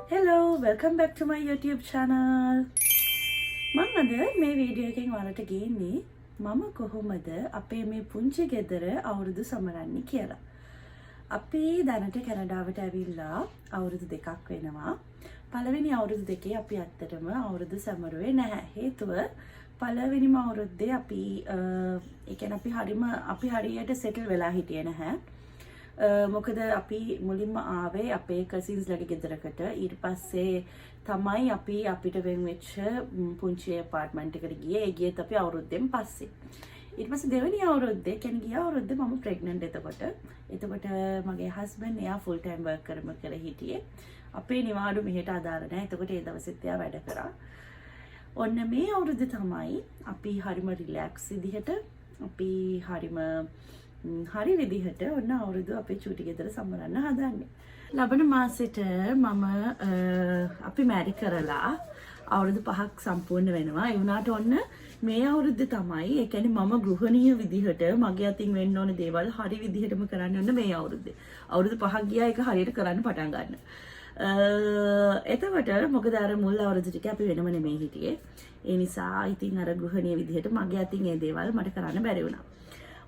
Hello, welcome back to my YouTube channel. මම අද මේ වීඩියෝ එකෙන් ඔයාලට ගේන්නේ මම කොහොමද අපේ මේ පුංචි ගෙදර අවුරුදු සමරන්නේ කියලා. අපි දැනට කැනඩාවට ඇවිල්ලා අවුරුදු 2ක් වෙනවා. පළවෙනි අවුරුදු දෙකේ අපි ඇත්තටම අවුරුදු සමරුවේ නැහැ. හේතුව පළවෙනිම අවුරුද්දේ අපි ඒ කියන්නේ අපි හරියට සෙටල් වෙලා හිටියේ නැහැ. මොකද අපි මුලින්ම ආවේ අපේ කසින්ස් ලගේ ගෙදරකට. ඊට පස්සේ තමයි අපි අපිට වෙන් වෙච්ච පුංචි ඇපාර්ට්මන්ට් එකට ගියේ. ඒ ගියත් අපි අවුරුද්දෙන් පස්සේ. ඊට පස්සේ දෙවෙනි අවුරුද්දේ කියන්නේ ගිය අවුරුද්දේ මම ප්‍රෙග්නන්ට් එතකොට මගේ හස්බන්ඩ් එයා ෆුල් ටයිම් වර්ක් කරලා හිටියේ. අපේ නිවාඩු මෙහෙට අදාළ නැහැ. එතකොට ඒ දවසෙත් එයා වැඩ කරා. ඔන්න මේ අවුරුද්දේ තමයි අපි හරිම රිලැක්ස් විදිහට අපි හරි විදිහට ඔන්න අවුරුදු අපේ චූටි ගෙදර සමරන්න හදන්නේ. ලබන මාසෙට මම අපි මැරි කරලා අවුරුදු 5ක් සම්පූර්ණ වෙනවා. ඒ වුණාට ඔන්න මේ අවුරුද්දේ තමයි ඒ කියන්නේ මම ගෘහණීය විදිහට මගේ අතින් වෙන්න ඕන දේවල් හරි විදිහටම කරන්න ඕන මේ අවුරුද්දේ. අවුරුදු 5ක් ගියා ඒක හරියට කරන්න පටන් ගන්න. එතකොට මොකද අර මුල් අවුරුදු ටික අපි වෙනම නෙමෙයි හිටියේ. ඒ නිසා ඉතින් අර ගෘහණීය විදිහට මගේ අතින් ඒ දේවල් මට කරන්න බැරි වුණා.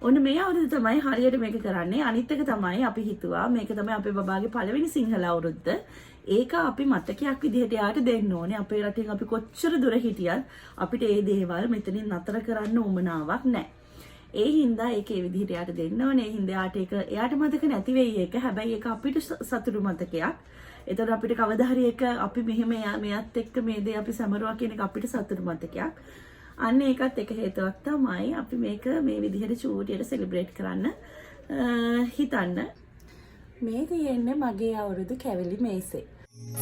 ඔන්න මේ අවුරුද්ද තමයි හරියට මේක කරන්නේ. අනිත් එක තමයි අපි හිතුවා මේක තමයි අපේ බබාගේ පළවෙනි සිංහල අවුරුද්ද. ඒක අපි මතකයක් විදිහට යාට දෙන්න ඕනේ. අපේ රටින් අපි කොච්චර දුර හිටියත් අපිට මේ දේවල් මෙතනින් නතර කරන්න උවමනාවක් නැහැ. ඒ හින්දා ඒක ඒ විදිහට යාට දෙන්න ඕනේ. ඒ හින්දා එයාට මතක නැති වෙයි ඒක. හැබැයි ඒක අපිට සතුටු මතකයක්. එතකොට අපිට කවදා හරි ඒක අපි මෙහෙම මෙයත් එක්ක මේ දේ අපි සමරුවා කියන එක අපිට සතුටු මතකයක්. අන්න ඒකත් එක හේතුවක් තමයි අපි මේක මේ විදිහට චූටියට සෙලිබ්‍රේට් කරන්න හිතන්න. මේ තියෙන්නේ මගේ අවුරුදු කැවිලි මේසේ.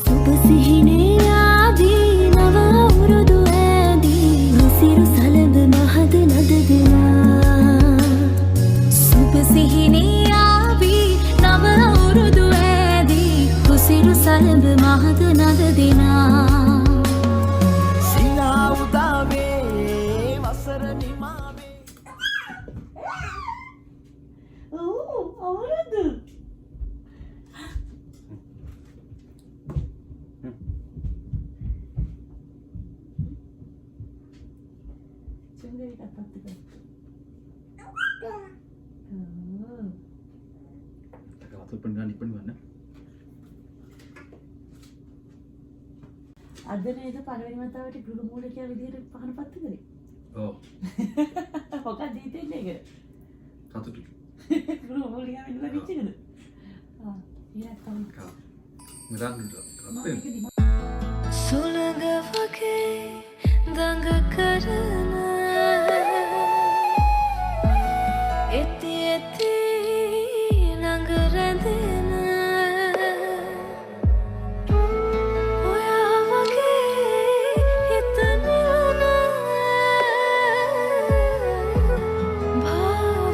සුබ සිහිනේ ආදී නව අවුරුදු ඇදී රුසිරු සලඹ මහද නද දෙනා. සුබ සිහිනේ ආදී නව අවුරුදු ඇදී රුසිරු සලඹ මහද නද දෙනා. අද නේද පළවෙනි වතාවට ගෘහ මූලිකයා විදිහට පහන පත්තු කරේ. ඔව්. මොකක්ද හිතෙන්නේ ඒක? සතුටු. ගෘහ මූලිකයා වෙන්න ලැබිච්ච එකද? සුළඟ වගේ දඟ කරන එති එති ළඟ රැඳෙන ඔයා වගේ හිත නිවන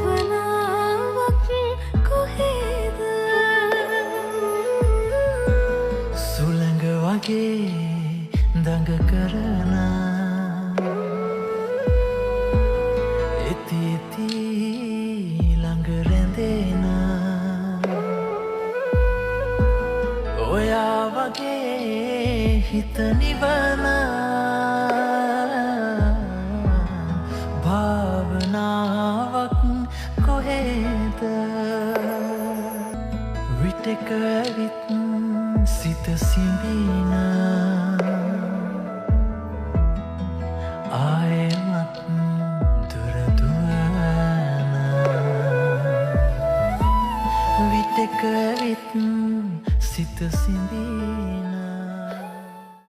භාවනාවක් කොහෙද සුළඟ වගේ දඟ කරන එති එති ළඟ රැඳෙන ඔයා වගේ හිත නිවන භාවනාවක් කොහෙද විටක ඇවිත් සිත සිඹින ආයෙමත් දුර දුවන විටක ඇවිත් සිත සිඹින